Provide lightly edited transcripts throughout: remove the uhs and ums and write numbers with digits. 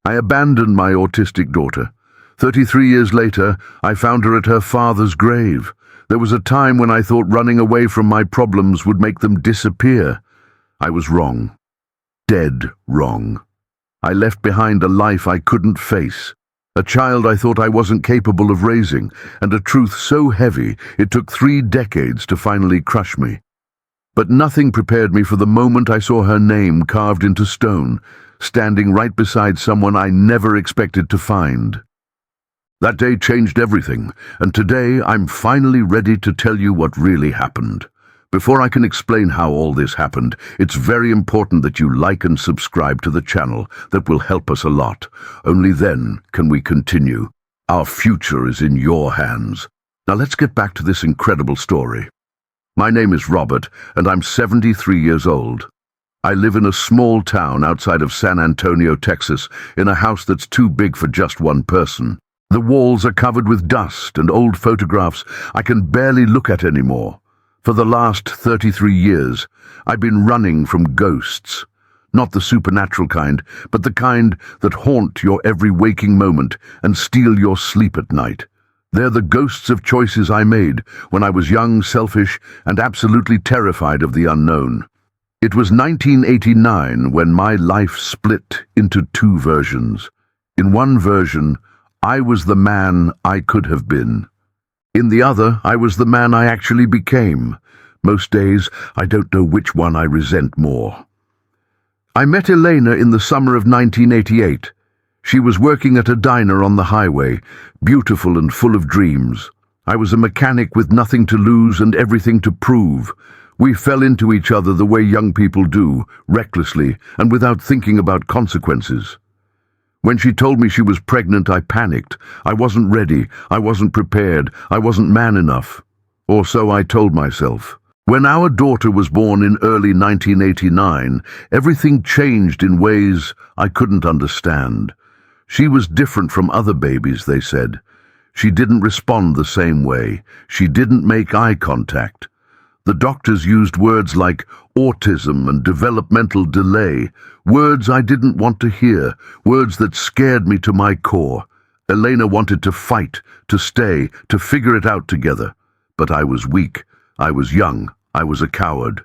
I abandoned my autistic daughter. 33 years later, I found her at her father's grave. There was a time when I thought running away from my problems would make them disappear. I was wrong. Dead wrong. I left behind a life I couldn't face, a child I thought I wasn't capable of raising, and a truth so heavy it took 3 decades to finally crush me. But nothing prepared me for the moment I saw her name carved into stone, standing right beside someone I never expected to find. That day changed everything, and today I'm finally ready to tell you what really happened. Before I can explain how all this happened, it's very important that you like and subscribe to the channel. That will help us a lot. Only then can we continue. Our future is in your hands. Now let's get back to this incredible story. My name is Robert, and I'm 73 years old. I live in a small town outside of San Antonio, Texas, in a house that's too big for just one person. The walls are covered with dust and old photographs I can barely look at anymore. For the last 33 years, I've been running from ghosts. Not the supernatural kind, but the kind that haunt your every waking moment and steal your sleep at night. They're the ghosts of choices I made when I was young, selfish, and absolutely terrified of the unknown. It was 1989 when my life split into 2 versions. In one version, I was the man I could have been. In the other, I was the man I actually became. Most days, I don't know which one I resent more. I met Elena in the summer of 1988. She was working at a diner on the highway, beautiful and full of dreams. I was a mechanic with nothing to lose and everything to prove. We fell into each other the way young people do, recklessly and without thinking about consequences. When she told me she was pregnant, I panicked. I wasn't ready. I wasn't prepared. I wasn't man enough. Or so I told myself. When our daughter was born in early 1989, everything changed in ways I couldn't understand. She was different from other babies, they said. She didn't respond the same way. She didn't make eye contact. The doctors used words like autism and developmental delay, words I didn't want to hear, words that scared me to my core. Elena wanted to fight, to stay, to figure it out together. But I was weak. I was young. I was a coward.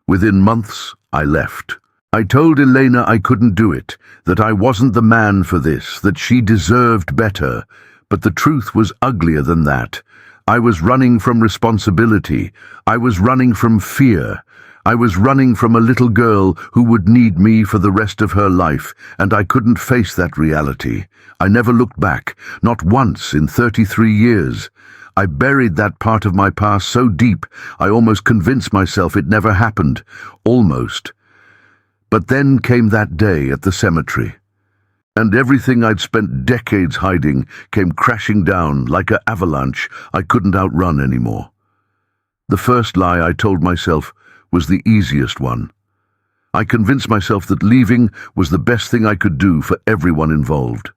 Within months, I left. I told Elena I couldn't do it, that I wasn't the man for this, that she deserved better. But the truth was uglier than that. I was running from responsibility. I was running from fear. I was running from a little girl who would need me for the rest of her life, and I couldn't face that reality. I never looked back, not once in 33 years. I buried that part of my past so deep, I almost convinced myself it never happened. Almost. But then came that day at the cemetery. And everything I'd spent decades hiding came crashing down like an avalanche I couldn't outrun anymore. The first lie I told myself was the easiest one. I convinced myself that leaving was the best thing I could do for everyone involved.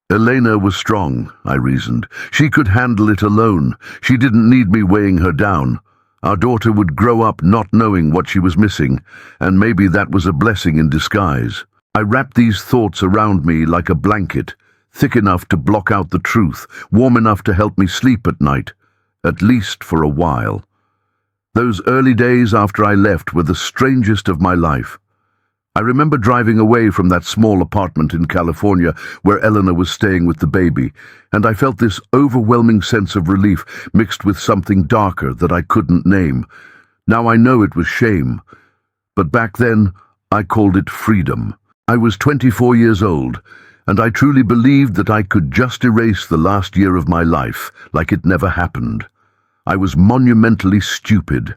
Elena was strong, I reasoned. She could handle it alone. She didn't need me weighing her down. Our daughter would grow up not knowing what she was missing, and maybe that was a blessing in disguise. I wrapped these thoughts around me like a blanket, thick enough to block out the truth, warm enough to help me sleep at night, at least for a while. Those early days after I left were the strangest of my life. I remember driving away from that small apartment in California where Eleanor was staying with the baby, and I felt this overwhelming sense of relief mixed with something darker that I couldn't name. Now I know it was shame, but back then I called it freedom. I was 24 years old, and I truly believed that I could just erase the last year of my life like it never happened. I was monumentally stupid.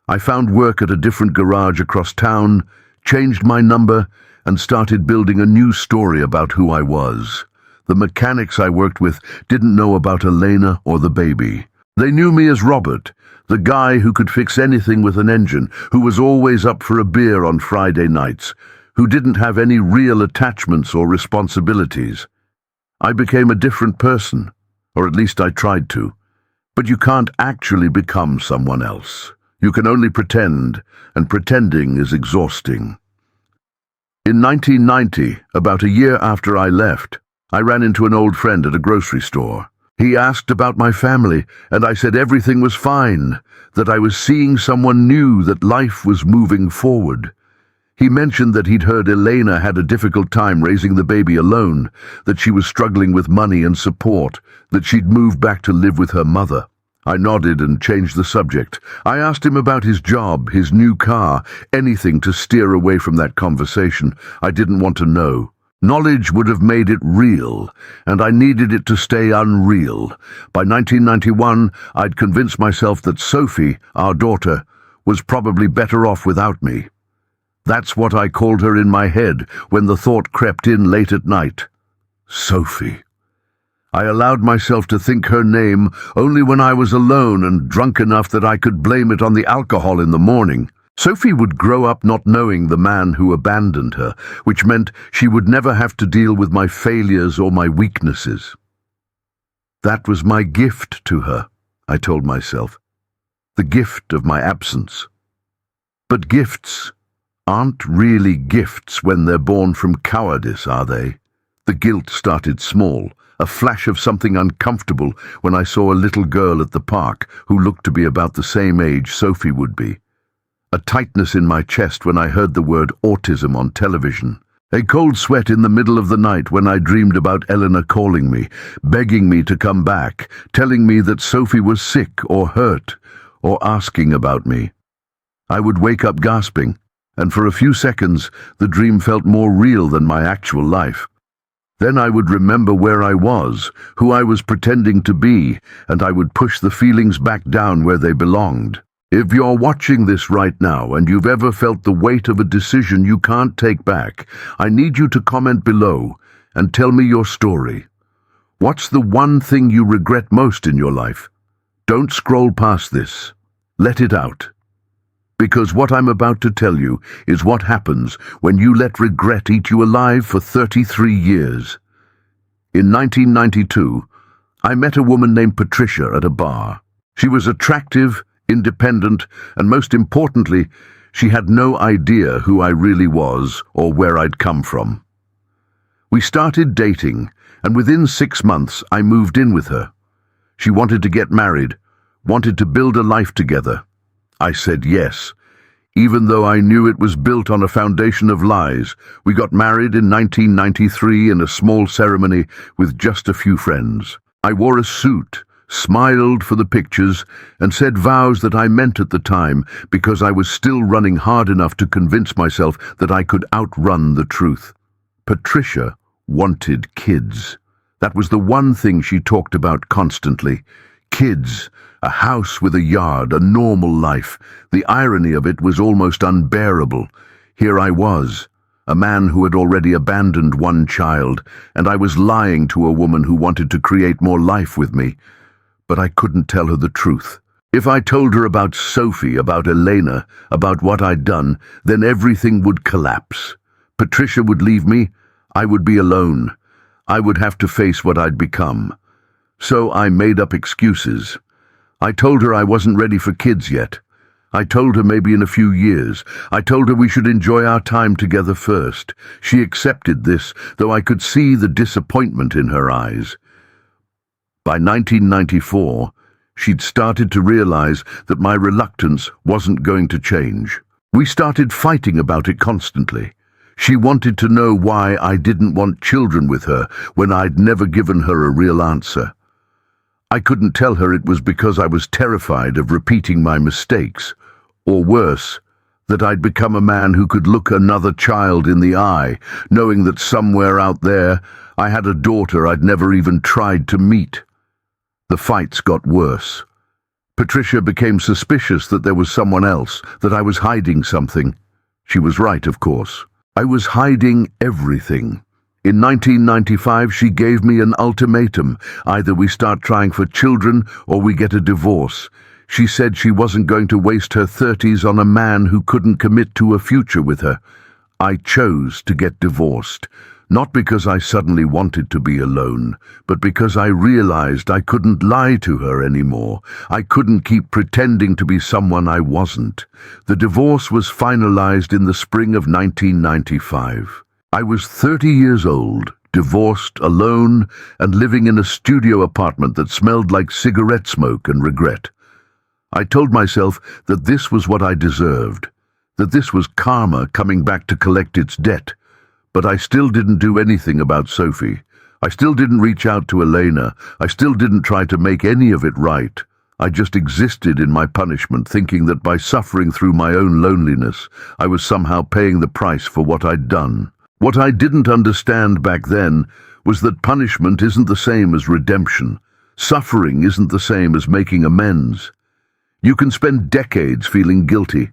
I found work at a different garage across town, changed my number, and started building a new story about who I was. The mechanics I worked with didn't know about Elena or the baby. They knew me as Robert, the guy who could fix anything with an engine, who was always up for a beer on Friday nights, who didn't have any real attachments or responsibilities. I became a different person, or at least I tried to. But you can't actually become someone else. You can only pretend, and pretending is exhausting. In 1990, about a year after I left, I ran into an old friend at a grocery store. He asked about my family, and I said everything was fine, that I was seeing someone new, that life was moving forward. He mentioned that he'd heard Elena had a difficult time raising the baby alone, that she was struggling with money and support, that she'd moved back to live with her mother. I nodded and changed the subject. I asked him about his job, his new car, anything to steer away from that conversation. I didn't want to know. Knowledge would have made it real, and I needed it to stay unreal. By 1991, I'd convinced myself that Sophie, our daughter, was probably better off without me. That's what I called her in my head when the thought crept in late at night. Sophie. I allowed myself to think her name only when I was alone and drunk enough that I could blame it on the alcohol in the morning. Sophie would grow up not knowing the man who abandoned her, which meant she would never have to deal with my failures or my weaknesses. That was my gift to her, I told myself. The gift of my absence. But gifts aren't really gifts when they're born from cowardice, are they? The guilt started small, a flash of something uncomfortable when I saw a little girl at the park who looked to be about the same age Sophie would be. A tightness in my chest when I heard the word autism on television. A cold sweat in the middle of the night when I dreamed about Eleanor calling me, begging me to come back, telling me that Sophie was sick or hurt, or asking about me. I would wake up gasping, and for a few seconds the dream felt more real than my actual life. Then I would remember where I was, who I was pretending to be, and I would push the feelings back down where they belonged. If you're watching this right now and you've ever felt the weight of a decision you can't take back, I need you to comment below and tell me your story. What's the one thing you regret most in your life? Don't scroll past this. Let it out. Because what I'm about to tell you is what happens when you let regret eat you alive for 33 years. In 1992, I met a woman named Patricia at a bar. She was attractive, independent, and most importantly, she had no idea who I really was or where I'd come from. We started dating, and within 6 months I moved in with her. She wanted to get married, wanted to build a life together. I said yes, even though I knew it was built on a foundation of lies. We got married in 1993 in a small ceremony with just a few friends. I wore a suit, smiled for the pictures, and said vows that I meant at the time because I was still running hard enough to convince myself that I could outrun the truth. Patricia wanted kids. That was the one thing she talked about constantly. Kids, a house with a yard, a normal life. The irony of it was almost unbearable. Here I was, a man who had already abandoned one child, and I was lying to a woman who wanted to create more life with me. But I couldn't tell her the truth. If I told her about Sophie, about Elena, about what I'd done, then everything would collapse. Patricia would leave me. I would be alone. I would have to face what I'd become. So I made up excuses. I told her I wasn't ready for kids yet. I told her maybe in a few years. I told her we should enjoy our time together first. She accepted this, though I could see the disappointment in her eyes. By 1994, she'd started to realize that my reluctance wasn't going to change. We started fighting about it constantly. She wanted to know why I didn't want children with her when I'd never given her a real answer. I couldn't tell her it was because I was terrified of repeating my mistakes, or worse, that I'd become a man who could look another child in the eye, knowing that somewhere out there I had a daughter I'd never even tried to meet. The fights got worse. Patricia became suspicious that there was someone else, that I was hiding something. She was right, of course. I was hiding everything. In 1995, she gave me an ultimatum. Either we start trying for children or we get a divorce. She said she wasn't going to waste her 30s on a man who couldn't commit to a future with her. I chose to get divorced, Not because I suddenly wanted to be alone, but because I realized I couldn't lie to her anymore. I couldn't keep pretending to be someone I wasn't. The divorce was finalized in the spring of 1995. I was 30 years old, divorced, alone, and living in a studio apartment that smelled like cigarette smoke and regret. I told myself that this was what I deserved, that this was karma coming back to collect its debt. But I still didn't do anything about Sophie. I still didn't reach out to Elena. I still didn't try to make any of it right. I just existed in my punishment, thinking that by suffering through my own loneliness, I was somehow paying the price for what I'd done. What I didn't understand back then was that punishment isn't the same as redemption. Suffering isn't the same as making amends. You can spend decades feeling guilty,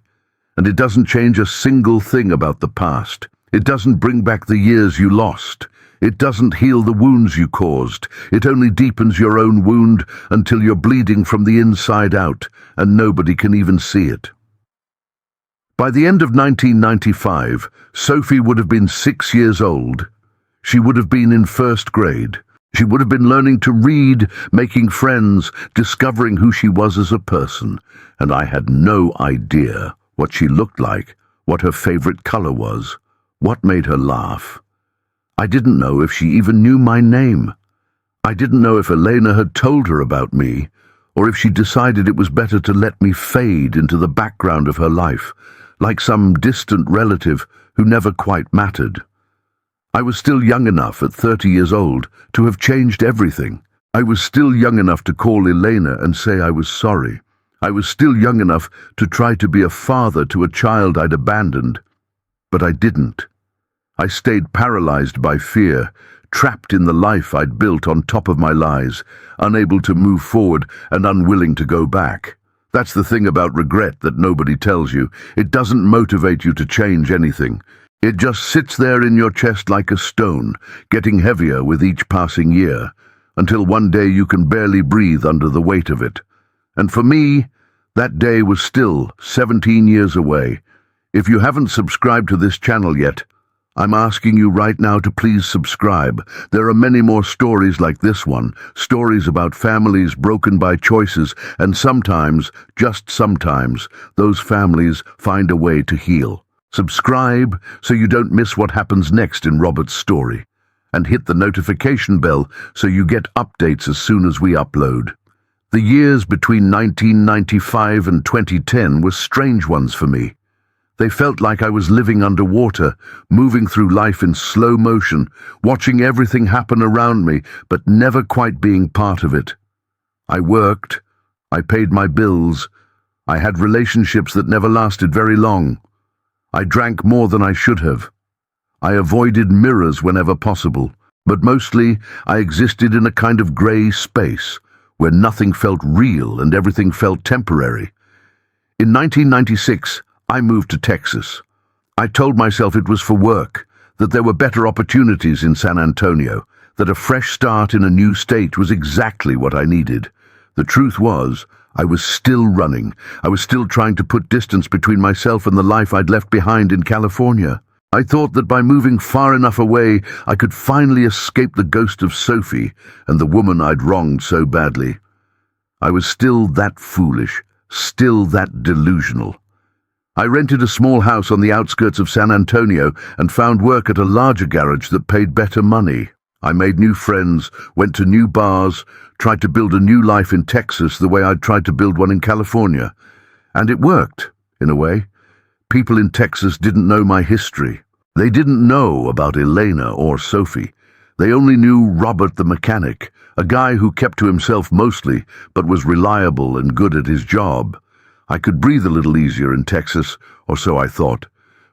and it doesn't change a single thing about the past. It doesn't bring back the years you lost. It doesn't heal the wounds you caused. It only deepens your own wound until you're bleeding from the inside out, and nobody can even see it. By the end of 1995, Sophie would have been 6 years old. She would have been in first grade. She would have been learning to read, making friends, discovering who she was as a person, and I had no idea what she looked like, what her favorite color was. What made her laugh? I didn't know if she even knew my name. I didn't know if Elena had told her about me, or if she decided it was better to let me fade into the background of her life, like some distant relative who never quite mattered. I was still young enough at 30 years old to have changed everything. I was still young enough to call Elena and say I was sorry. I was still young enough to try to be a father to a child I'd abandoned. But I didn't. I stayed paralyzed by fear, trapped in the life I'd built on top of my lies, unable to move forward and unwilling to go back. That's the thing about regret that nobody tells you. It doesn't motivate you to change anything. It just sits there in your chest like a stone, getting heavier with each passing year, until one day you can barely breathe under the weight of it. And for me, that day was still 17 years away. If you haven't subscribed to this channel yet, I'm asking you right now to please subscribe. There are many more stories like this one, stories about families broken by choices, and sometimes, just sometimes, those families find a way to heal. Subscribe so you don't miss what happens next in Robert's story, and hit the notification bell so you get updates as soon as we upload. The years between 1995 and 2010 were strange ones for me. They felt like I was living underwater, moving through life in slow motion, watching everything happen around me, but never quite being part of it. I worked, I paid my bills, I had relationships that never lasted very long. I drank more than I should have. I avoided mirrors whenever possible, but mostly I existed in a kind of grey space, where nothing felt real and everything felt temporary. In 1996, I moved to Texas. I told myself it was for work, that there were better opportunities in San Antonio, that a fresh start in a new state was exactly what I needed. The truth was, I was still running. I was still trying to put distance between myself and the life I'd left behind in California. I thought that by moving far enough away, I could finally escape the ghost of Sophie and the woman I'd wronged so badly. I was still that foolish, still that delusional. I rented a small house on the outskirts of San Antonio and found work at a larger garage that paid better money. I made new friends, went to new bars, tried to build a new life in Texas the way I'd tried to build one in California. And it worked, in a way. People in Texas didn't know my history. They didn't know about Elena or Sophie. They only knew Robert the mechanic, a guy who kept to himself mostly, but was reliable and good at his job. I could breathe a little easier in Texas, or so I thought.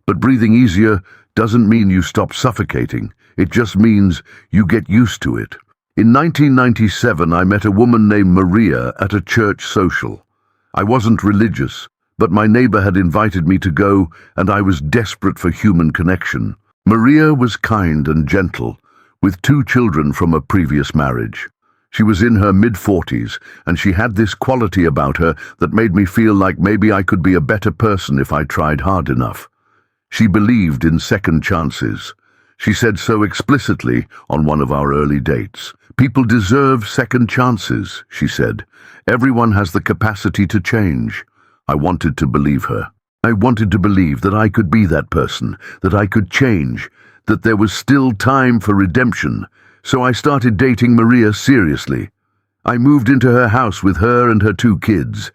But breathing easier doesn't mean you stop suffocating. It just means you get used to it. In 1997, I met a woman named Maria at a church social. I wasn't religious, but my neighbor had invited me to go, and I was desperate for human connection. Maria was kind and gentle, with 2 children from a previous marriage. She was in her mid-40s, and she had this quality about her that made me feel like maybe I could be a better person if I tried hard enough. She believed in second chances. She said so explicitly on one of our early dates. People deserve second chances, she said. Everyone has the capacity to change. I wanted to believe her. I wanted to believe that I could be that person, that I could change, that there was still time for redemption. So I started dating Maria seriously. I moved into her house with her and her 2 kids.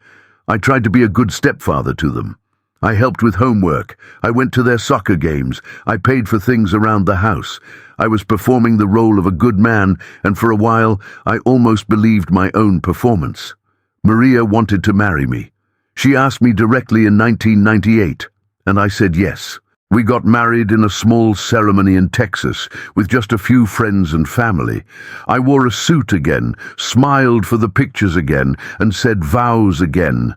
I tried to be a good stepfather to them. I helped with homework. I went to their soccer games. I paid for things around the house. I was performing the role of a good man, and for a while I almost believed my own performance. Maria wanted to marry me. She asked me directly in 1998, and I said yes. We got married in a small ceremony in Texas with just a few friends and family. I wore a suit again, smiled for the pictures again, and said vows again.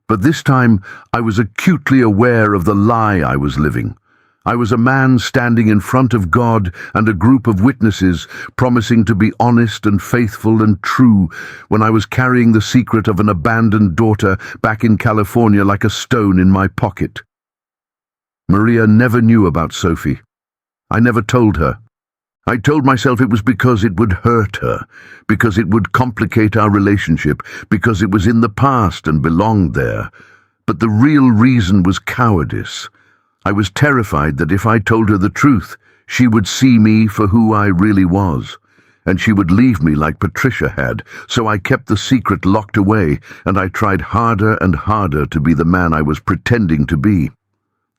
But this time I was acutely aware of the lie I was living. I was a man standing in front of God and a group of witnesses, promising to be honest and faithful and true, when I was carrying the secret of an abandoned daughter back in California like a stone in my pocket. Maria never knew about Sophie. I never told her. I told myself it was because it would hurt her, because it would complicate our relationship, because it was in the past and belonged there. But the real reason was cowardice. I was terrified that if I told her the truth, she would see me for who I really was, and she would leave me like Patricia had. So I kept the secret locked away, and I tried harder and harder to be the man I was pretending to be.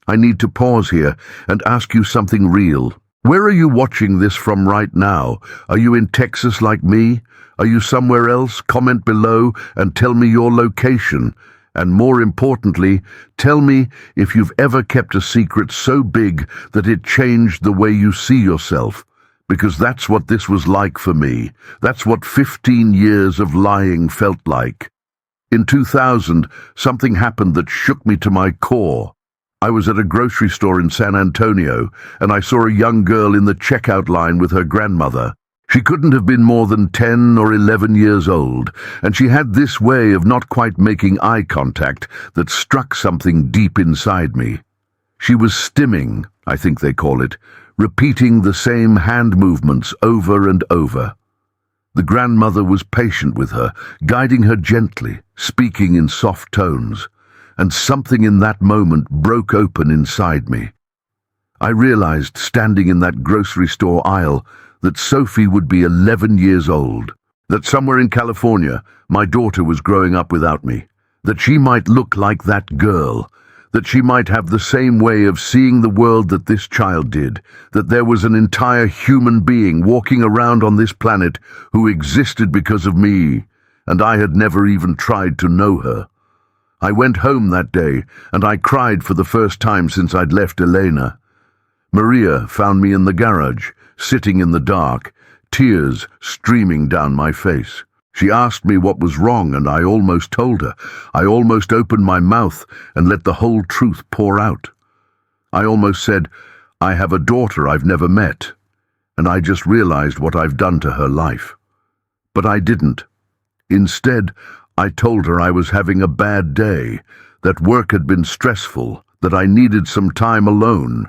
I need to pause here and ask you something real. Where are you watching this from right now? Are you in Texas like me? Are you somewhere else? Comment below and tell me your location. And more importantly, tell me if you've ever kept a secret so big that it changed the way you see yourself. Because that's what this was like for me. That's what 15 years of lying felt like. In 2000, something happened that shook me to my core. I was at a grocery store in San Antonio, and I saw a young girl in the checkout line with her grandmother. She couldn't have been more than 10 or 11 years old, and she had this way of not quite making eye contact that struck something deep inside me. She was stimming, I think they call it, repeating the same hand movements over and over. The grandmother was patient with her, guiding her gently, speaking in soft tones. And something in that moment broke open inside me. I realized, standing in that grocery store aisle, that Sophie would be 11 years old, that somewhere in California my daughter was growing up without me, that she might look like that girl, that she might have the same way of seeing the world that this child did, that there was an entire human being walking around on this planet who existed because of me, and I had never even tried to know her. I went home that day, and I cried for the first time since I'd left Elena. Maria found me in the garage, sitting in the dark, tears streaming down my face. She asked me what was wrong, and I almost told her. I almost opened my mouth and let the whole truth pour out. I almost said, I have a daughter I've never met, and I just realized what I've done to her life. But I didn't. Instead, I told her I was having a bad day, that work had been stressful, that I needed some time alone.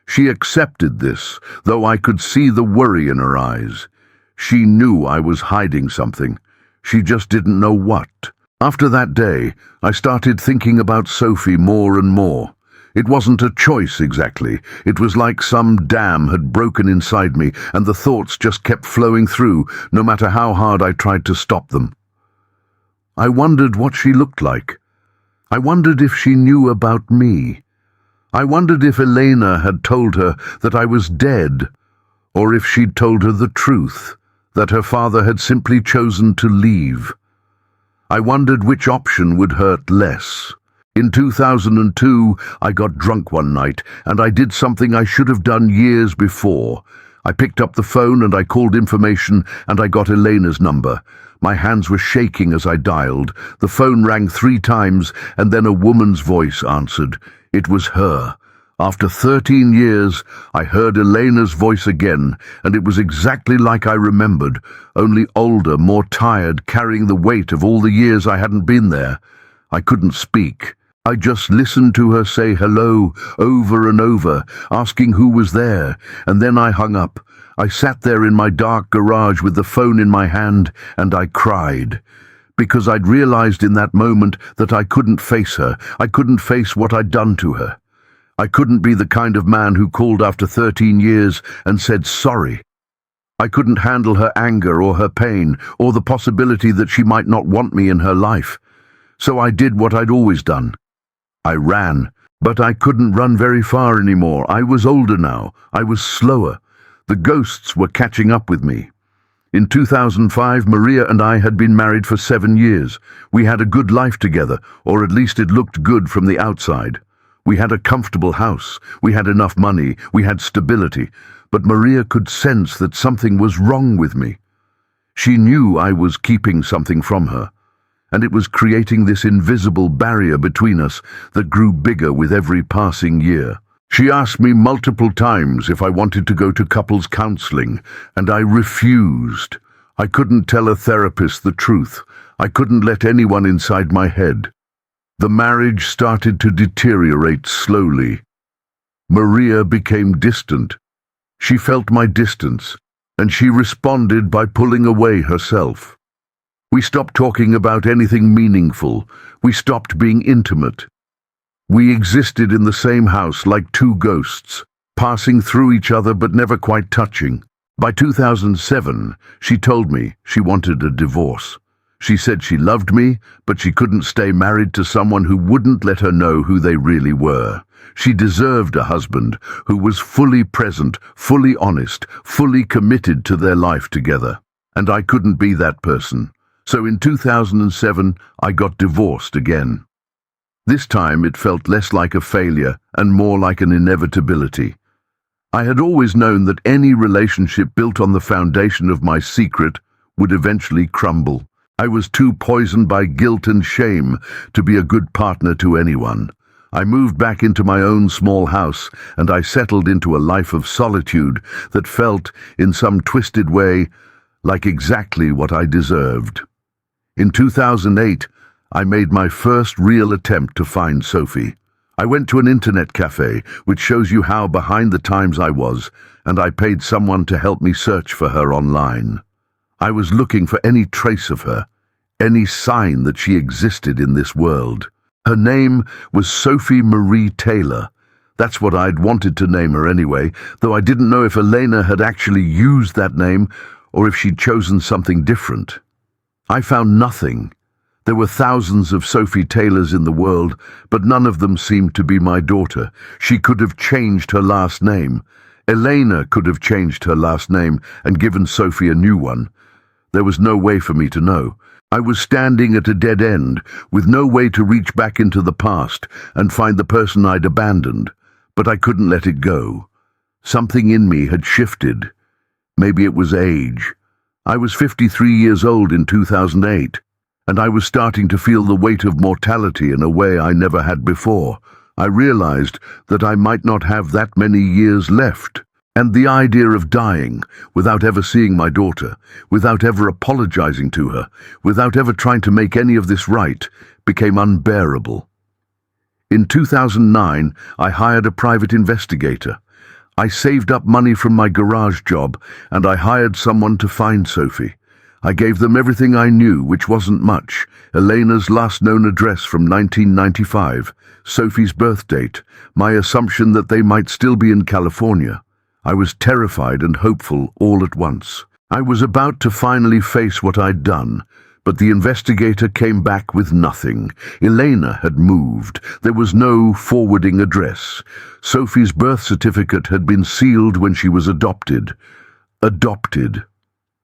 She accepted this, though I could see the worry in her eyes. She knew I was hiding something. She just didn't know what. After that day, I started thinking about Sophie more and more. It wasn't a choice exactly. It was like some dam had broken inside me, and the thoughts just kept flowing through, no matter how hard I tried to stop them. I wondered what she looked like. I wondered if she knew about me. I wondered if Elena had told her that I was dead, or if she'd told her the truth, that her father had simply chosen to leave. I wondered which option would hurt less. In 2002, I got drunk one night, and I did something I should have done years before. I picked up the phone and I called information, and I got Elena's number. My hands were shaking as I dialed. The phone rang 3 times, and then a woman's voice answered. It was her. After 13 years, I heard Elena's voice again, and it was exactly like I remembered, only older, more tired, carrying the weight of all the years I hadn't been there. I couldn't speak. I just listened to her say hello over and over, asking who was there, and then I hung up. I sat there in my dark garage with the phone in my hand, and I cried. Because I'd realized in that moment that I couldn't face her. I couldn't face what I'd done to her. I couldn't be the kind of man who called after 13 years and said sorry. I couldn't handle her anger or her pain or the possibility that she might not want me in her life. So I did what I'd always done. I ran, but I couldn't run very far anymore. I was older now. I was slower. The ghosts were catching up with me. In 2005, Maria and I had been married for 7 years. We had a good life together, or at least it looked good from the outside. We had a comfortable house. We had enough money. We had stability. But Maria could sense that something was wrong with me. She knew I was keeping something from her, and it was creating this invisible barrier between us that grew bigger with every passing year. She asked me multiple times if I wanted to go to couples counseling, and I refused. I couldn't tell a therapist the truth. I couldn't let anyone inside my head. The marriage started to deteriorate slowly. Maria became distant. She felt my distance, and she responded by pulling away herself. We stopped talking about anything meaningful. We stopped being intimate. We existed in the same house like two ghosts, passing through each other but never quite touching. By 2007, she told me she wanted a divorce. She said she loved me, but she couldn't stay married to someone who wouldn't let her know who they really were. She deserved a husband who was fully present, fully honest, fully committed to their life together. And I couldn't be that person. So in 2007, I got divorced again. This time it felt less like a failure and more like an inevitability. I had always known that any relationship built on the foundation of my secret would eventually crumble. I was too poisoned by guilt and shame to be a good partner to anyone. I moved back into my own small house, and I settled into a life of solitude that felt, in some twisted way, like exactly what I deserved. In 2008, I made my first real attempt to find Sophie. I went to an internet cafe, which shows you how behind the times I was, and I paid someone to help me search for her online. I was looking for any trace of her, any sign that she existed in this world. Her name was Sophie Marie Taylor. That's what I'd wanted to name her anyway, though I didn't know if Elena had actually used that name or if she'd chosen something different. I found nothing. There were thousands of Sophie Taylors in the world, but none of them seemed to be my daughter. She could have changed her last name. Elena could have changed her last name and given Sophie a new one. There was no way for me to know. I was standing at a dead end, with no way to reach back into the past and find the person I'd abandoned, but I couldn't let it go. Something in me had shifted. Maybe it was age. I was 53 years old in 2008, and I was starting to feel the weight of mortality in a way I never had before. I realized that I might not have that many years left. And the idea of dying without ever seeing my daughter, without ever apologizing to her, without ever trying to make any of this right, became unbearable. In 2009, I hired a private investigator. I saved up money from my garage job, and I hired someone to find Sophie. I gave them everything I knew, which wasn't much: Elena's last known address from 1995, Sophie's birth date, my assumption that they might still be in California. I was terrified and hopeful all at once. I was about to finally face what I'd done, but the investigator came back with nothing. Elena had moved. There was no forwarding address. Sophie's birth certificate had been sealed when she was adopted. Adopted.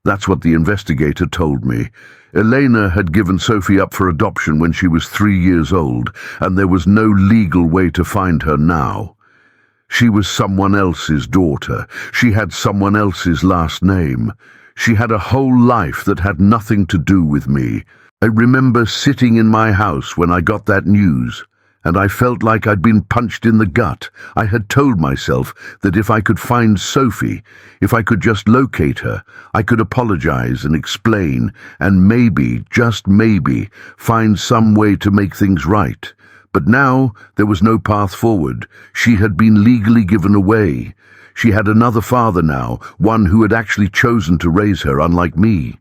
That's what the investigator told me. Elena had given Sophie up for adoption when she was 3 years old, and there was no legal way to find her now. She was someone else's daughter. She had someone else's last name. She had a whole life that had nothing to do with me. I remember sitting in my house when I got that news, and I felt like I'd been punched in the gut. I had told myself that if I could find Sophie, if I could just locate her, I could apologize and explain, and maybe, just maybe, find some way to make things right. But now there was no path forward. She had been legally given away. She had another father now, one who had actually chosen to raise her, unlike me.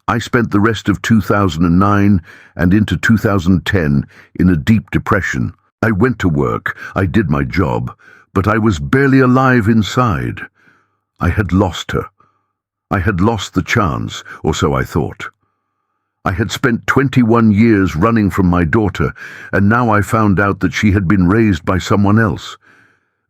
I spent the rest of 2009 and into 2010 in a deep depression. I went to work, I did my job, but I was barely alive inside. I had lost her. I had lost the chance, or so I thought. I had spent 21 years running from my daughter, and now I found out that she had been raised by someone else,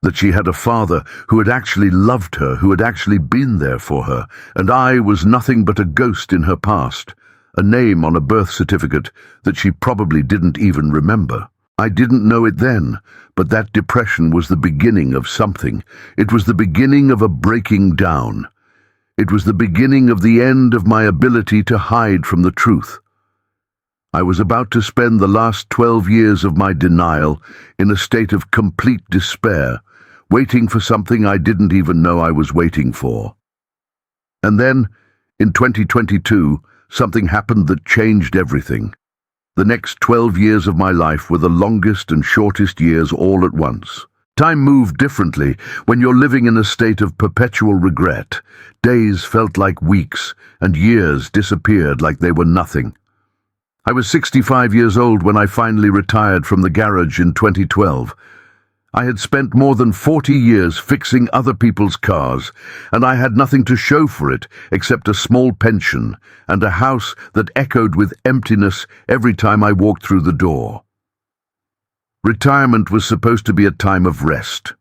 that she had a father who had actually loved her, who had actually been there for her, and I was nothing but a ghost in her past, a name on a birth certificate that she probably didn't even remember. I didn't know it then, but that depression was the beginning of something. It was the beginning of a breaking down. It was the beginning of the end of my ability to hide from the truth. I was about to spend the last 12 years of my denial in a state of complete despair, waiting for something I didn't even know I was waiting for. And then, in 2022, something happened that changed everything. The next 12 years of my life were the longest and shortest years all at once. Time moved differently when you're living in a state of perpetual regret. Days felt like weeks, and years disappeared like they were nothing. I was 65 years old when I finally retired from the garage in 2012. I had spent more than 40 years fixing other people's cars, and I had nothing to show for it except a small pension and a house that echoed with emptiness every time I walked through the door. Retirement was supposed to be a time of rest.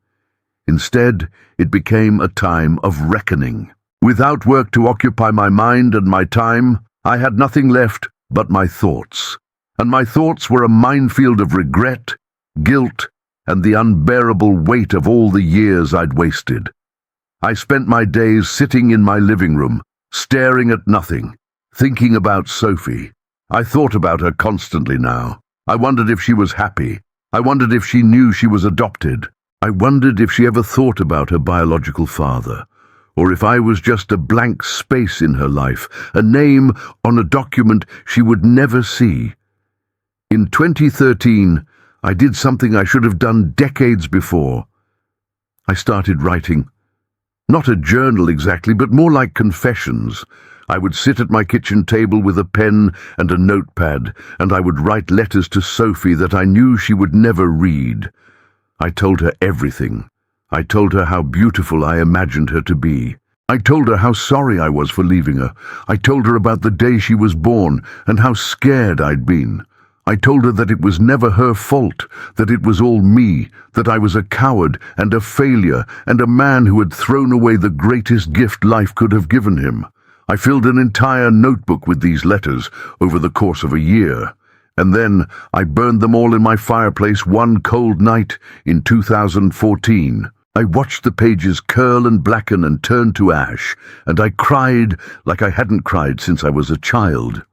Instead, it became a time of reckoning. Without work to occupy my mind and my time, I had nothing left but my thoughts. And my thoughts were a minefield of regret, guilt, and the unbearable weight of all the years I'd wasted. I spent my days sitting in my living room, staring at nothing, thinking about Sophie. I thought about her constantly now. I wondered if she was happy. I wondered if she knew she was adopted. I wondered if she ever thought about her biological father, or if I was just a blank space in her life, a name on a document she would never see. In 2013, I did something I should have done decades before. I started writing. Not a journal exactly, but more like confessions. I would sit at my kitchen table with a pen and a notepad, and I would write letters to Sophie that I knew she would never read. I told her everything. I told her how beautiful I imagined her to be. I told her how sorry I was for leaving her. I told her about the day she was born and how scared I'd been. I told her that it was never her fault, that it was all me, that I was a coward and a failure and a man who had thrown away the greatest gift life could have given him. I filled an entire notebook with these letters over the course of a year, and then I burned them all in my fireplace one cold night in 2014. I watched the pages curl and blacken and turn to ash, and I cried like I hadn't cried since I was a child.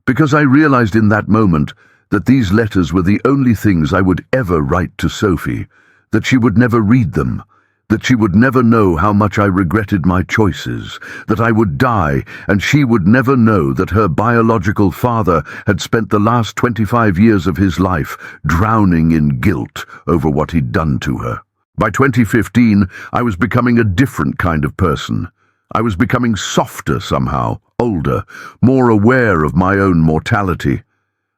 Because I realized in that moment that these letters were the only things I would ever write to Sophie, that she would never read them, that she would never know how much I regretted my choices, that I would die and she would never know that her biological father had spent the last 25 years of his life drowning in guilt over what he'd done to her. By 2015, I was becoming a different kind of person. I was becoming softer somehow, older, more aware of my own mortality.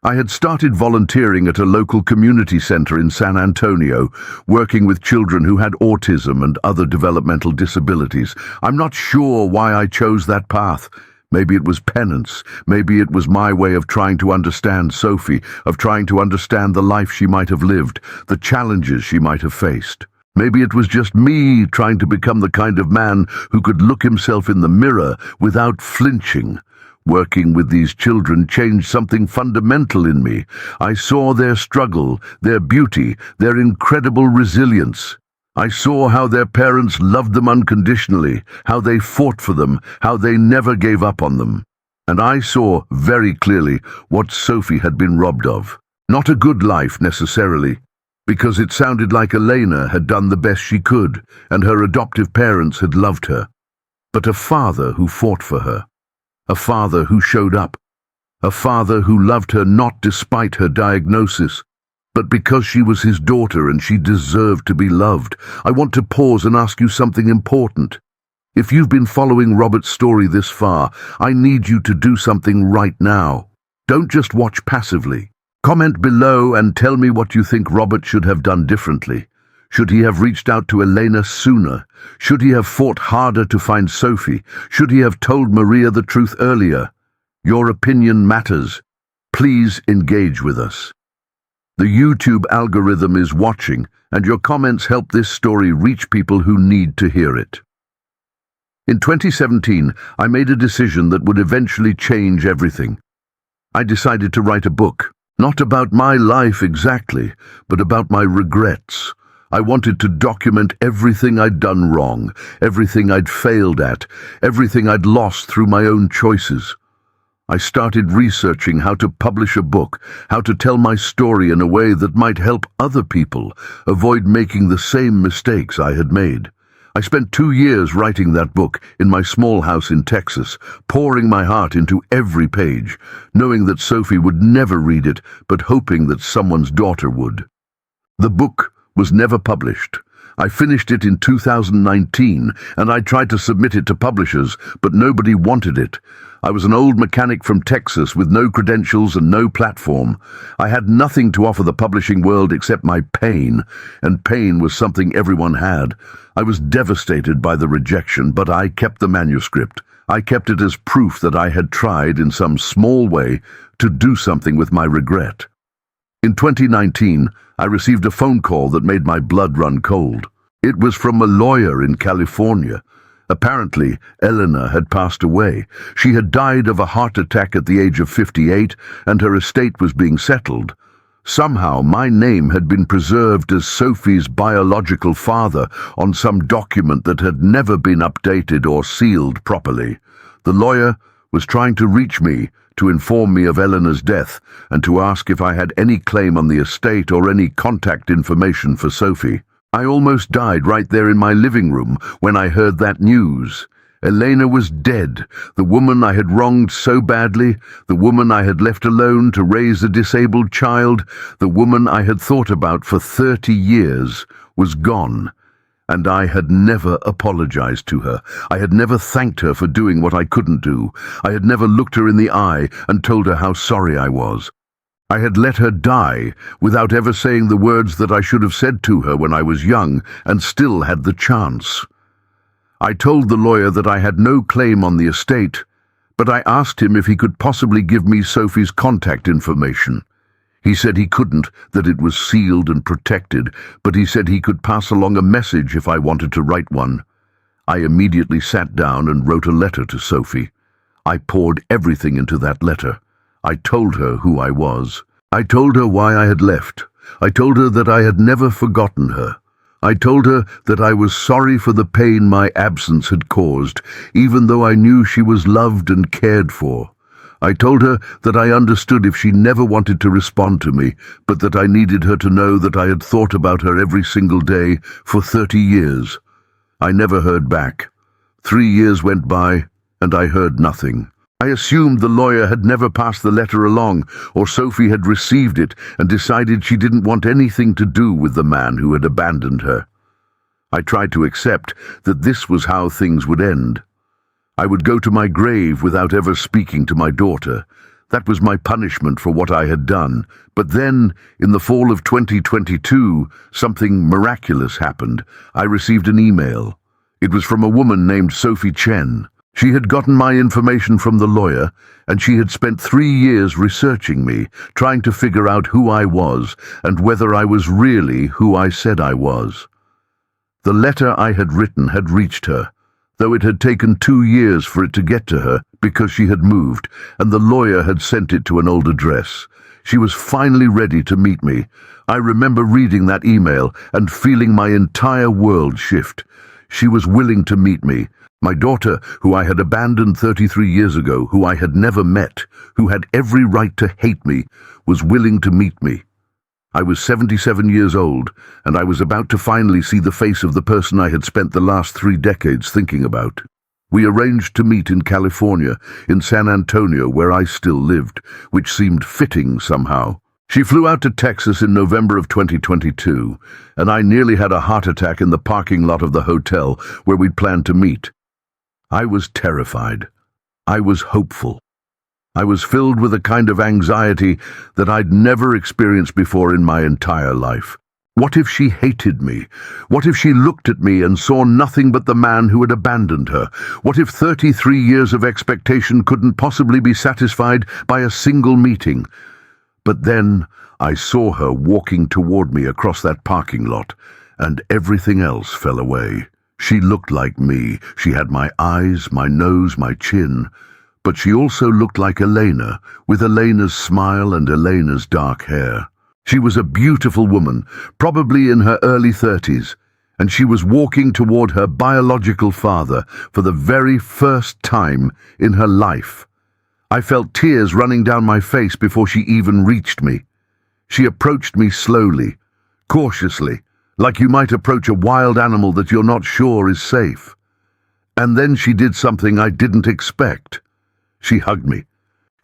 I had started volunteering at a local community center in San Antonio, working with children who had autism and other developmental disabilities. I'm not sure why I chose that path. Maybe it was penance. Maybe it was my way of trying to understand Sophie, of trying to understand the life she might have lived, the challenges she might have faced. Maybe it was just me trying to become the kind of man who could look himself in the mirror without flinching. Working with these children changed something fundamental in me. I saw their struggle, their beauty, their incredible resilience. I saw how their parents loved them unconditionally, how they fought for them, how they never gave up on them. And I saw very clearly what Sophie had been robbed of. Not a good life necessarily, because it sounded like Elena had done the best she could, and her adoptive parents had loved her. But a father who fought for her. A father who showed up. A father who loved her not despite her diagnosis. But because she was his daughter and she deserved to be loved, I want to pause and ask you something important. If you've been following Robert's story this far, I need you to do something right now. Don't just watch passively. Comment below and tell me what you think Robert should have done differently. Should he have reached out to Elena sooner? Should he have fought harder to find Sophie? Should he have told Maria the truth earlier? Your opinion matters. Please engage with us. The YouTube algorithm is watching, and your comments help this story reach people who need to hear it. In 2017, I made a decision that would eventually change everything. I decided to write a book, not about my life exactly, but about my regrets. I wanted to document everything I'd done wrong, everything I'd failed at, everything I'd lost through my own choices. I started researching how to publish a book, how to tell my story in a way that might help other people avoid making the same mistakes I had made. I spent 2 years writing that book in my small house in Texas, pouring my heart into every page, knowing that Sophie would never read it, but hoping that someone's daughter would. The book was never published. I finished it in 2019, and I tried to submit it to publishers, but nobody wanted it. I was an old mechanic from Texas with no credentials and no platform. I had nothing to offer the publishing world except my pain, and pain was something everyone had. I was devastated by the rejection, but I kept the manuscript. I kept it as proof that I had tried, in some small way, to do something with my regret. In 2019, I received a phone call that made my blood run cold. It was from a lawyer in California. Apparently, Eleanor had passed away. She had died of a heart attack at the age of 58, and her estate was being settled. Somehow, my name had been preserved as Sophie's biological father on some document that had never been updated or sealed properly. The lawyer was trying to reach me to inform me of Eleanor's death and to ask if I had any claim on the estate or any contact information for Sophie. I almost died right there in my living room when I heard that news. Elena was dead, the woman I had wronged so badly, the woman I had left alone to raise a disabled child, the woman I had thought about for 30 years, was gone. And I had never apologized to her. I had never thanked her for doing what I couldn't do. I had never looked her in the eye and told her how sorry I was. I had let her die without ever saying the words that I should have said to her when I was young and still had the chance. I told the lawyer that I had no claim on the estate, but I asked him if he could possibly give me Sophie's contact information. He said he couldn't, that it was sealed and protected, but he said he could pass along a message if I wanted to write one. I immediately sat down and wrote a letter to Sophie. I poured everything into that letter. I told her who I was. I told her why I had left. I told her that I had never forgotten her. I told her that I was sorry for the pain my absence had caused, even though I knew she was loved and cared for. I told her that I understood if she never wanted to respond to me, but that I needed her to know that I had thought about her every single day for 30 years. I never heard back. 3 years went by, and I heard nothing. I assumed the lawyer had never passed the letter along, or Sophie had received it and decided she didn't want anything to do with the man who had abandoned her. I tried to accept that this was how things would end. I would go to my grave without ever speaking to my daughter. That was my punishment for what I had done. But then, in the fall of 2022, something miraculous happened. I received an email. It was from a woman named Sophie Chen. She had gotten my information from the lawyer, and she had spent 3 years researching me, trying to figure out who I was and whether I was really who I said I was. The letter I had written had reached her, though it had taken 2 years for it to get to her because she had moved, and the lawyer had sent it to an old address. She was finally ready to meet me. I remember reading that email and feeling my entire world shift. She was willing to meet me. My daughter, who I had abandoned 33 years ago, who I had never met, who had every right to hate me, was willing to meet me. I was 77 years old, and I was about to finally see the face of the person I had spent the last 3 decades thinking about. We arranged to meet in California, in San Antonio, where I still lived, which seemed fitting somehow. She flew out to Texas in November of 2022, and I nearly had a heart attack in the parking lot of the hotel where we'd planned to meet. I was terrified. I was hopeful. I was filled with a kind of anxiety that I'd never experienced before in my entire life. What if she hated me? What if she looked at me and saw nothing but the man who had abandoned her? What if 33 years of expectation couldn't possibly be satisfied by a single meeting? But then I saw her walking toward me across that parking lot, and everything else fell away. She looked like me. She had my eyes, my nose, my chin. But she also looked like Elena, with Elena's smile and Elena's dark hair. She was a beautiful woman, probably in her early 30s, and she was walking toward her biological father for the very first time in her life. I felt tears running down my face before she even reached me. She approached me slowly, cautiously, like you might approach a wild animal that you're not sure is safe. And then she did something I didn't expect. She hugged me.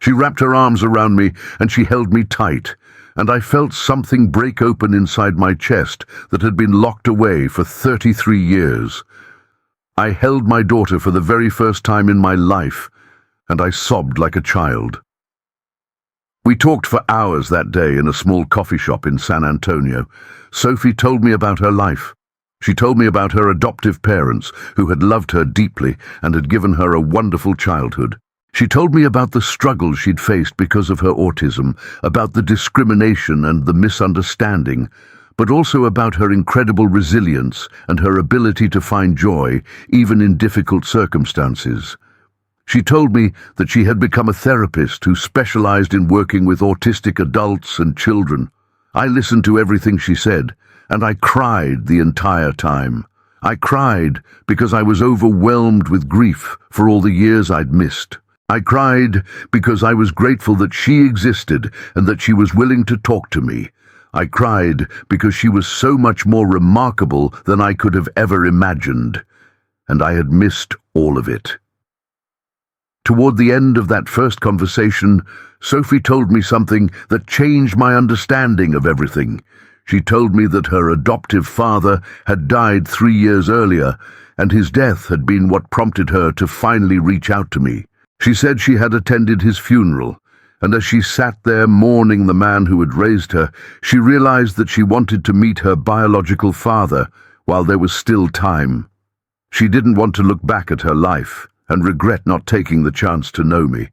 She wrapped her arms around me and she held me tight, and I felt something break open inside my chest that had been locked away for 33 years. I held my daughter for the very first time in my life, and I sobbed like a child. We talked for hours that day in a small coffee shop in San Antonio. Sophie told me about her life. She told me about her adoptive parents, who had loved her deeply and had given her a wonderful childhood. She told me about the struggles she'd faced because of her autism, about the discrimination and the misunderstanding, but also about her incredible resilience and her ability to find joy, even in difficult circumstances. She told me that she had become a therapist who specialized in working with autistic adults and children. I listened to everything she said, and I cried the entire time. I cried because I was overwhelmed with grief for all the years I'd missed. I cried because I was grateful that she existed and that she was willing to talk to me. I cried because she was so much more remarkable than I could have ever imagined, and I had missed all of it. Toward the end of that first conversation, Sophie told me something that changed my understanding of everything. She told me that her adoptive father had died 3 years earlier, and his death had been what prompted her to finally reach out to me. She said she had attended his funeral, and as she sat there mourning the man who had raised her, she realized that she wanted to meet her biological father while there was still time. She didn't want to look back at her life and regret not taking the chance to know me.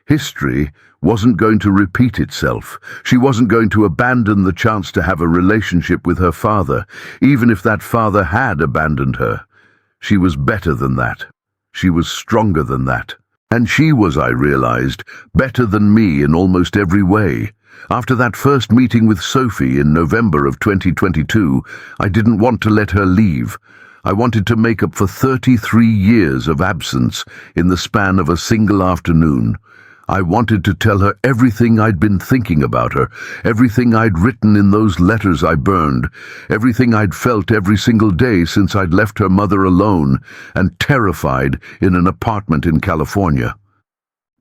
History wasn't going to repeat itself. She wasn't going to abandon the chance to have a relationship with her father, even if that father had abandoned her. She was better than that. She was stronger than that. And she was, I realized, better than me in almost every way. After that first meeting with Sophie in November of 2022, I didn't want to let her leave. I wanted to make up for 33 years of absence in the span of a single afternoon. I wanted to tell her everything I'd been thinking about her, everything I'd written in those letters I burned, everything I'd felt every single day since I'd left her mother alone and terrified in an apartment in California.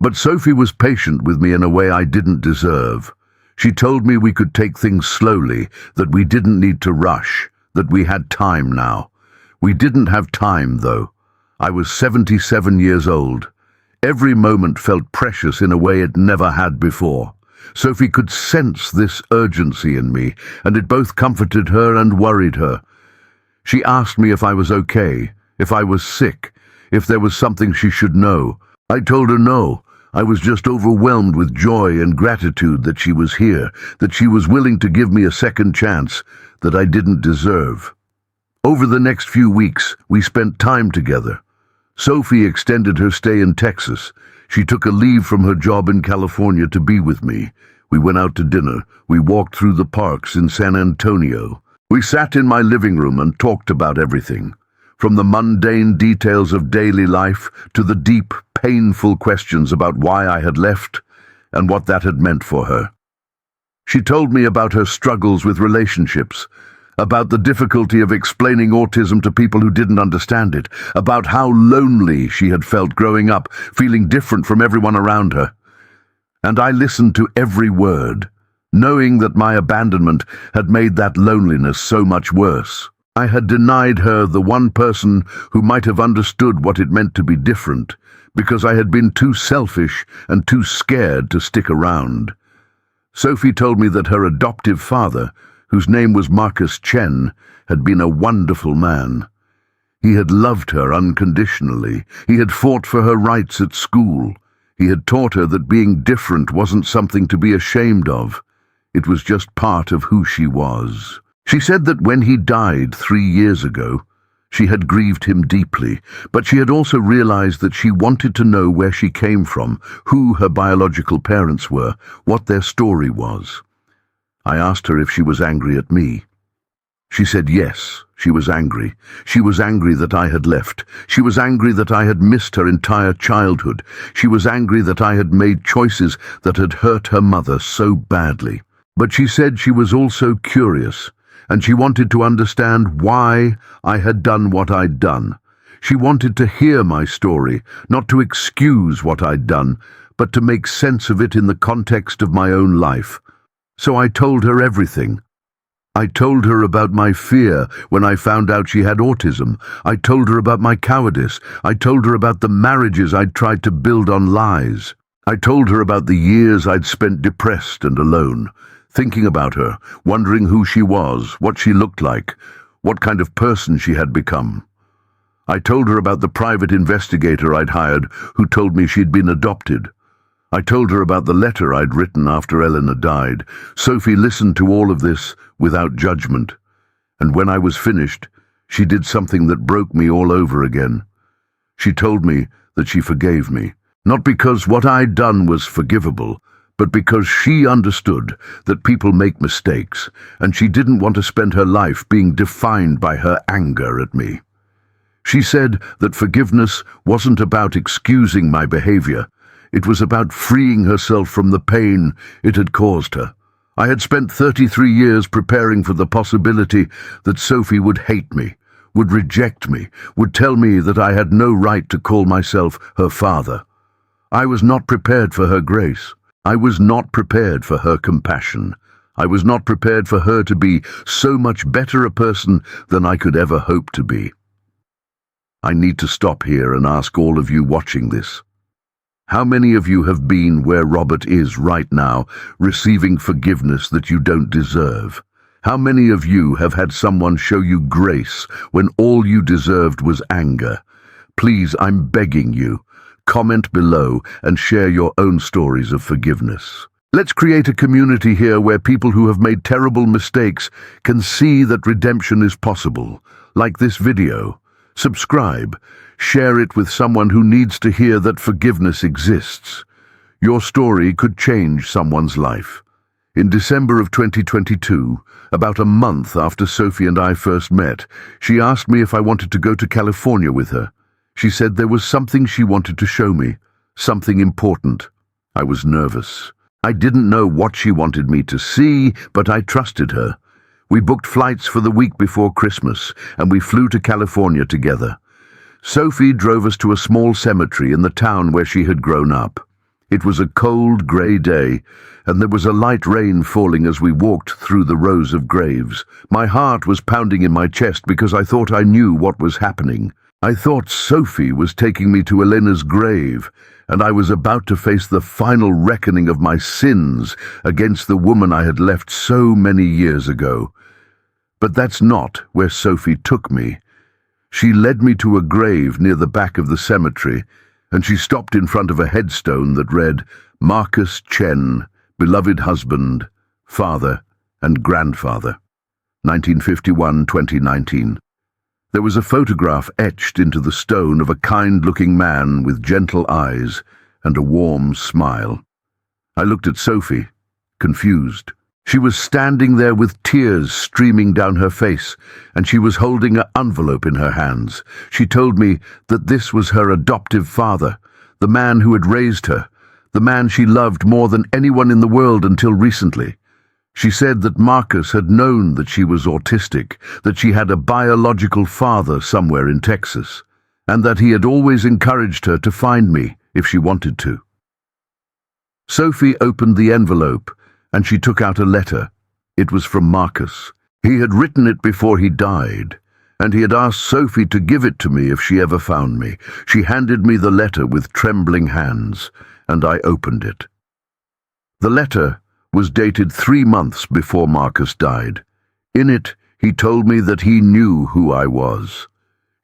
But Sophie was patient with me in a way I didn't deserve. She told me we could take things slowly, that we didn't need to rush, that we had time now. We didn't have time, though. I was 77 years old. Every moment felt precious in a way it never had before. Sophie could sense this urgency in me, and it both comforted her and worried her. She asked me if I was okay, if I was sick, if there was something she should know. I told her no. I was just overwhelmed with joy and gratitude that she was here, that she was willing to give me a second chance that I didn't deserve. Over the next few weeks, we spent time together. Sophie extended her stay in Texas. She took a leave from her job in California to be with me. We went out to dinner. We walked through the parks in San Antonio. We sat in my living room and talked about everything, from the mundane details of daily life to the deep, painful questions about why I had left and what that had meant for her. She told me about her struggles with relationships, about the difficulty of explaining autism to people who didn't understand it, about how lonely she had felt growing up, feeling different from everyone around her. And I listened to every word. knowing that my abandonment had made that loneliness so much worse. I had denied her the one person who might have understood what it meant to be different, because I had been too selfish and too scared to stick around. Sophie told me that her adoptive father, whose name was Marcus Chen, had been a wonderful man. He had loved her unconditionally. He had fought for her rights at school. He had taught her that being different wasn't something to be ashamed of. It was just part of who she was. She said that when he died 3 years ago, she had grieved him deeply, but she had also realized that she wanted to know where she came from, who her biological parents were, what their story was. I asked her if she was angry at me. She said yes, she was angry. She was angry that I had left. She was angry that I had missed her entire childhood. She was angry that I had made choices that had hurt her mother so badly. But she said she was also curious, and she wanted to understand why I had done what I'd done. She wanted to hear my story, not to excuse what I'd done, but to make sense of it in the context of my own life. So I told her everything. I told her about my fear when I found out she had autism. I told her about my cowardice. I told her about the marriages I'd tried to build on lies. I told her about the years I'd spent depressed and alone, thinking about her, wondering who she was, what she looked like, what kind of person she had become. I told her about the private investigator I'd hired who told me she'd been adopted. I told her about the letter I'd written after Eleanor died. Sophie listened to all of this without judgment, and when I was finished, she did something that broke me all over again. She told me that she forgave me, not because what I'd done was forgivable, but because she understood that people make mistakes, and she didn't want to spend her life being defined by her anger at me. She said that forgiveness wasn't about excusing my behavior. It was about freeing herself from the pain it had caused her. I had spent 33 years preparing for the possibility that Sophie would hate me, would reject me, would tell me that I had no right to call myself her father. I was not prepared for her grace. I was not prepared for her compassion. I was not prepared for her to be so much better a person than I could ever hope to be. I need to stop here and ask all of you watching this. How many of you have been where Robert is right now, receiving forgiveness that you don't deserve? How many of you have had someone show you grace when all you deserved was anger? Please, I'm begging you, comment below and share your own stories of forgiveness. Let's create a community here where people who have made terrible mistakes can see that redemption is possible. Like this video. Subscribe. Share it with someone who needs to hear that forgiveness exists. Your story could change someone's life. In December of 2022, about a month after Sophie and I first met, she asked me if I wanted to go to California with her. She said there was something she wanted to show me, something important. I was nervous. I didn't know what she wanted me to see, but I trusted her. We booked flights for the week before Christmas, and we flew to California together. Sophie drove us to a small cemetery in the town where she had grown up. It was a cold, grey day, and there was a light rain falling as we walked through the rows of graves. My heart was pounding in my chest because I thought I knew what was happening. I thought Sophie was taking me to Elena's grave, and I was about to face the final reckoning of my sins against the woman I had left so many years ago. But that's not where Sophie took me. She led me to a grave near the back of the cemetery, and she stopped in front of a headstone that read, Marcus Chen, beloved husband, father, and grandfather, 1951-2019. There was a photograph etched into the stone of a kind-looking man with gentle eyes and a warm smile. I looked at Sophie, confused. She was standing there with tears streaming down her face, and she was holding an envelope in her hands. She told me that this was her adoptive father, the man who had raised her, the man she loved more than anyone in the world until recently. She said that Marcus had known that she was autistic, that she had a biological father somewhere in Texas, and that he had always encouraged her to find me if she wanted to. Sophie opened the envelope, and she took out a letter. It was from Marcus. He had written it before he died, and he had asked Sophie to give it to me if she ever found me. She handed me the letter with trembling hands, and I opened it. The letter was dated 3 months before Marcus died. In it, he told me that he knew who I was.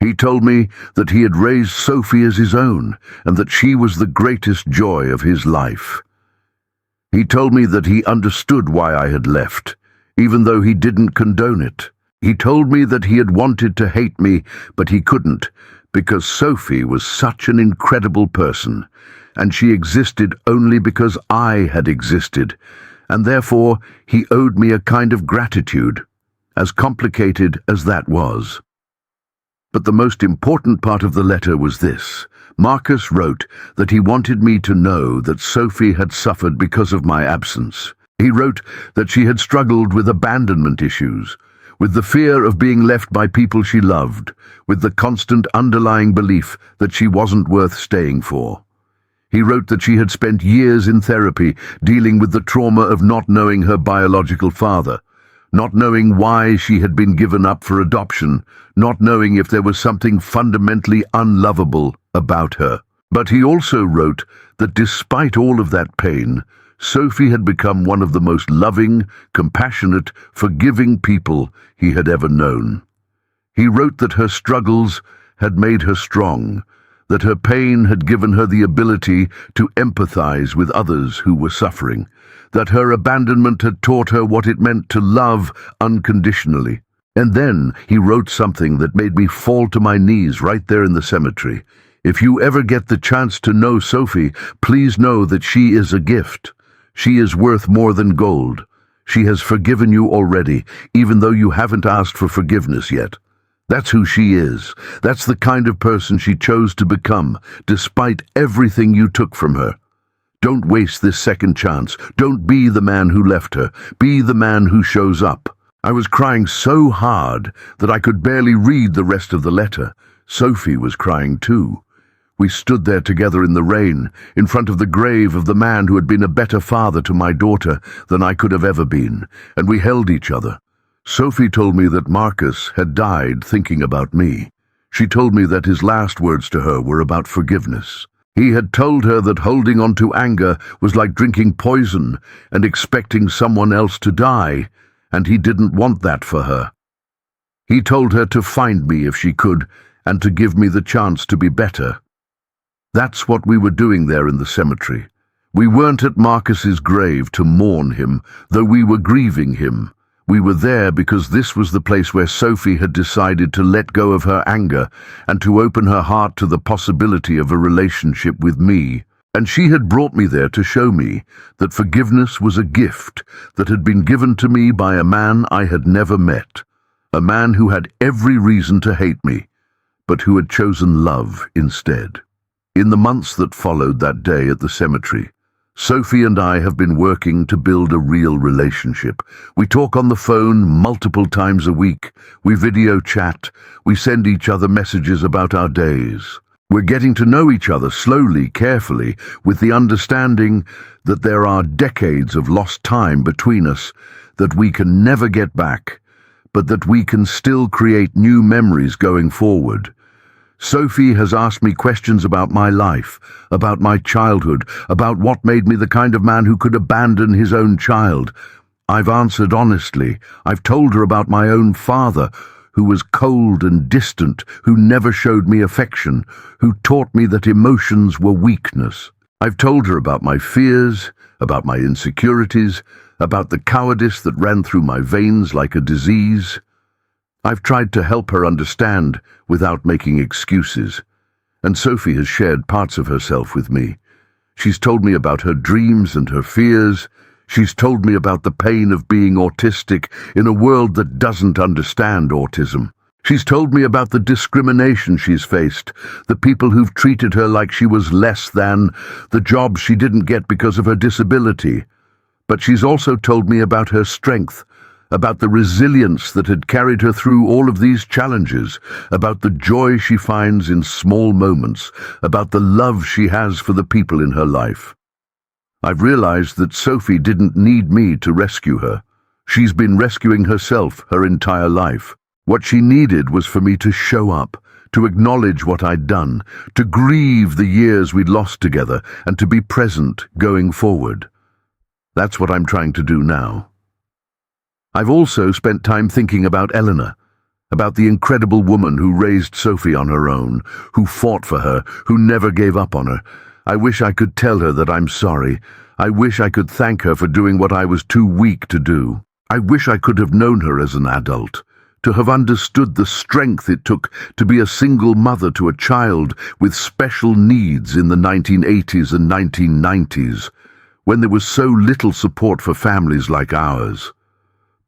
He told me that he had raised Sophie as his own, and that she was the greatest joy of his life. He told me that he understood why I had left, even though he didn't condone it. He told me that he had wanted to hate me, but he couldn't, because Sophie was such an incredible person, and she existed only because I had existed, and therefore he owed me a kind of gratitude, as complicated as that was. But the most important part of the letter was this. Marcus wrote that he wanted me to know that Sophie had suffered because of my absence. He wrote that she had struggled with abandonment issues, with the fear of being left by people she loved, with the constant underlying belief that she wasn't worth staying for. He wrote that she had spent years in therapy dealing with the trauma of not knowing her biological father, not knowing why she had been given up for adoption, not knowing if there was something fundamentally unlovable about her. But he also wrote that despite all of that pain, Sophie had become one of the most loving, compassionate, forgiving people he had ever known. He wrote that her struggles had made her strong, that her pain had given her the ability to empathize with others who were suffering, that her abandonment had taught her what it meant to love unconditionally. And then he wrote something that made me fall to my knees right there in the cemetery. If you ever get the chance to know Sophie, please know that she is a gift. She is worth more than gold. She has forgiven you already, even though you haven't asked for forgiveness yet. That's who she is. That's the kind of person she chose to become, despite everything you took from her. Don't waste this second chance. Don't be the man who left her. Be the man who shows up. I was crying so hard that I could barely read the rest of the letter. Sophie was crying too. We stood there together in the rain, in front of the grave of the man who had been a better father to my daughter than I could have ever been, and we held each other. Sophie told me that Marcus had died thinking about me. She told me that his last words to her were about forgiveness. He had told her that holding on to anger was like drinking poison and expecting someone else to die, and he didn't want that for her. He told her to find me if she could, and to give me the chance to be better. That's what we were doing there in the cemetery. We weren't at Marcus's grave to mourn him, though we were grieving him. We were there because this was the place where Sophie had decided to let go of her anger and to open her heart to the possibility of a relationship with me. And she had brought me there to show me that forgiveness was a gift that had been given to me by a man I had never met, a man who had every reason to hate me, but who had chosen love instead. In the months that followed that day at the cemetery, Sophie and I have been working to build a real relationship. We talk on the phone multiple times a week. We video chat. We send each other messages about our days. We're getting to know each other slowly, carefully, with the understanding that there are decades of lost time between us that we can never get back, but that we can still create new memories going forward. Sophie has asked me questions about my life, about my childhood, about what made me the kind of man who could abandon his own child. I've answered honestly. I've told her about my own father, who was cold and distant, who never showed me affection, who taught me that emotions were weakness. I've told her about my fears, about my insecurities, about the cowardice that ran through my veins like a disease. I've tried to help her understand without making excuses, and Sophie has shared parts of herself with me. She's told me about her dreams and her fears. She's told me about the pain of being autistic in a world that doesn't understand autism. She's told me about the discrimination she's faced, the people who've treated her like she was less than, the jobs she didn't get because of her disability. But she's also told me about her strength, about the resilience that had carried her through all of these challenges, about the joy she finds in small moments, about the love she has for the people in her life. I've realized that Sophie didn't need me to rescue her. She's been rescuing herself her entire life. What she needed was for me to show up, to acknowledge what I'd done, to grieve the years we'd lost together, and to be present going forward. That's what I'm trying to do now. I've also spent time thinking about Eleanor, about the incredible woman who raised Sophie on her own, who fought for her, who never gave up on her. I wish I could tell her that I'm sorry. I wish I could thank her for doing what I was too weak to do. I wish I could have known her as an adult, to have understood the strength it took to be a single mother to a child with special needs in the 1980s and 1990s, when there was so little support for families like ours.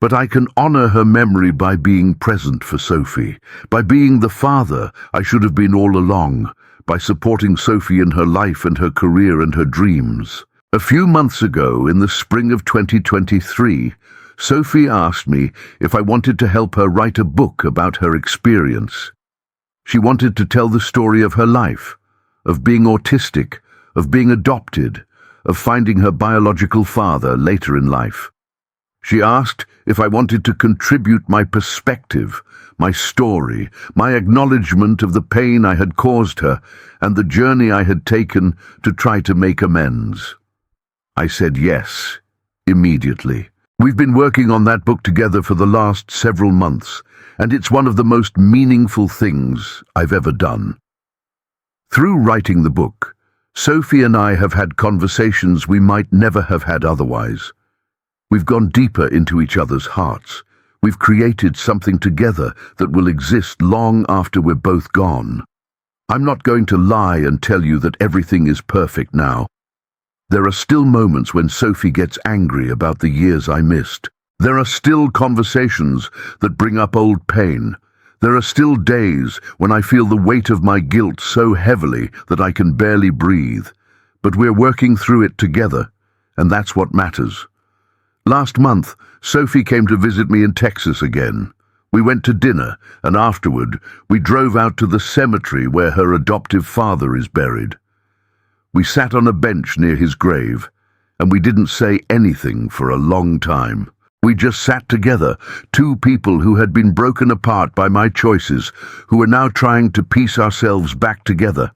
But I can honor her memory by being present for Sophie, by being the father I should have been all along, by supporting Sophie in her life and her career and her dreams. A few months ago, in the spring of 2023, Sophie asked me if I wanted to help her write a book about her experience. She wanted to tell the story of her life, of being autistic, of being adopted, of finding her biological father later in life. She asked if I wanted to contribute my perspective, my story, my acknowledgement of the pain I had caused her and the journey I had taken to try to make amends. I said yes, immediately. We've been working on that book together for the last several months, and it's one of the most meaningful things I've ever done. Through writing the book, Sophie and I have had conversations we might never have had otherwise. We've gone deeper into each other's hearts. We've created something together that will exist long after we're both gone. I'm not going to lie and tell you that everything is perfect now. There are still moments when Sophie gets angry about the years I missed. There are still conversations that bring up old pain. There are still days when I feel the weight of my guilt so heavily that I can barely breathe. But we're working through it together, and that's what matters. Last month, Sophie came to visit me in Texas again. We went to dinner, and afterward, we drove out to the cemetery where her adoptive father is buried. We sat on a bench near his grave, and we didn't say anything for a long time. We just sat together, two people who had been broken apart by my choices, who were now trying to piece ourselves back together.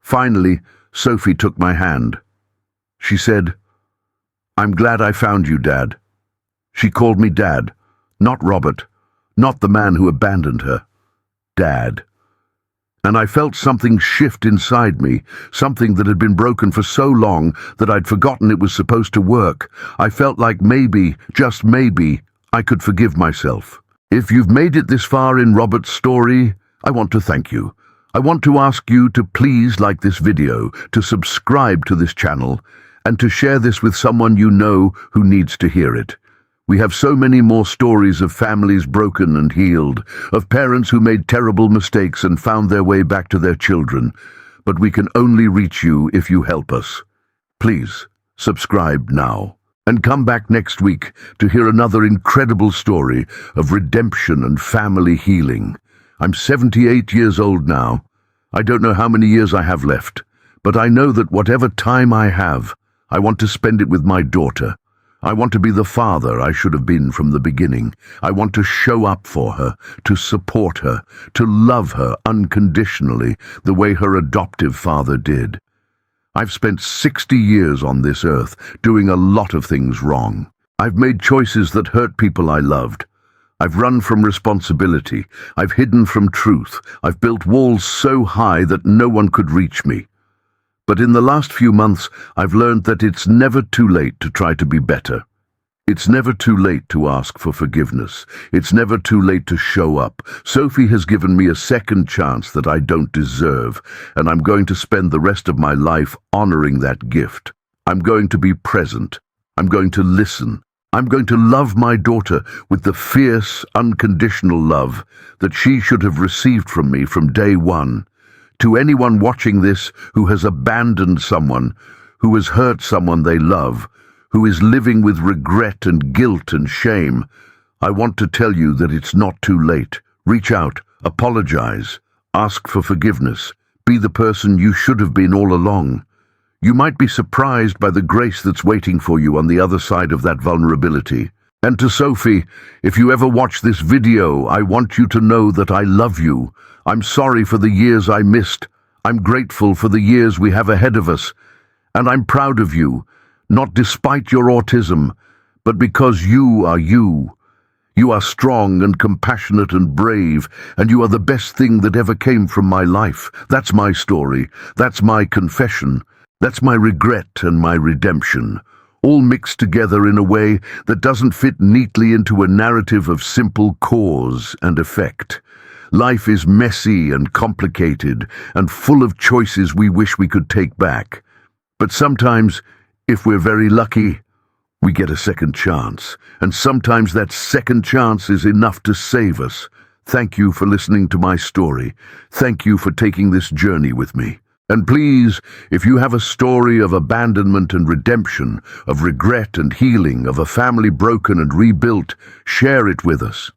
Finally, Sophie took my hand. She said, "I'm glad I found you, Dad." She called me Dad, not Robert, not the man who abandoned her. Dad. And I felt something shift inside me, something that had been broken for so long that I'd forgotten it was supposed to work. I felt like maybe, just maybe, I could forgive myself. If you've made it this far in Robert's story, I want to thank you. I want to ask you to please like this video, to subscribe to this channel, and to share this with someone you know who needs to hear it. We have so many more stories of families broken and healed, of parents who made terrible mistakes and found their way back to their children, but we can only reach you if you help us. Please, subscribe now, and come back next week to hear another incredible story of redemption and family healing. I'm 78 years old now. I don't know how many years I have left, but I know that whatever time I have, I want to spend it with my daughter. I want to be the father I should have been from the beginning. I want to show up for her, to support her, to love her unconditionally the way her adoptive father did. I've spent 60 years on this earth doing a lot of things wrong. I've made choices that hurt people I loved. I've run from responsibility. I've hidden from truth. I've built walls so high that no one could reach me. But in the last few months, I've learned that it's never too late to try to be better. It's never too late to ask for forgiveness. It's never too late to show up. Sophie has given me a second chance that I don't deserve, and I'm going to spend the rest of my life honoring that gift. I'm going to be present. I'm going to listen. I'm going to love my daughter with the fierce, unconditional love that she should have received from me from day one. To anyone watching this who has abandoned someone, who has hurt someone they love, who is living with regret and guilt and shame, I want to tell you that it's not too late. Reach out, apologize, ask for forgiveness, be the person you should have been all along. You might be surprised by the grace that's waiting for you on the other side of that vulnerability. And to Sophie, if you ever watch this video, I want you to know that I love you. I'm sorry for the years I missed. I'm grateful for the years we have ahead of us. And I'm proud of you, not despite your autism, but because you are you. You are strong and compassionate and brave, and you are the best thing that ever came from my life. That's my story. That's my confession. That's my regret and my redemption, all mixed together in a way that doesn't fit neatly into a narrative of simple cause and effect. Life is messy and complicated and full of choices we wish we could take back. But sometimes, if we're very lucky, we get a second chance, and sometimes that second chance is enough to save us. Thank you for listening to my story. Thank you for taking this journey with me. And please, if you have a story of abandonment and redemption, of regret and healing, of a family broken and rebuilt, share it with us.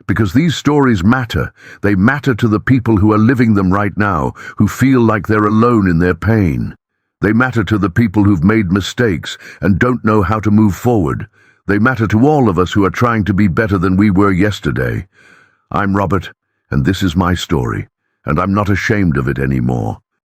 Because these stories matter. They matter to the people who are living them right now, who feel like they're alone in their pain. They matter to the people who've made mistakes and don't know how to move forward. They matter to all of us who are trying to be better than we were yesterday. I'm Robert, and this is my story, and I'm not ashamed of it anymore.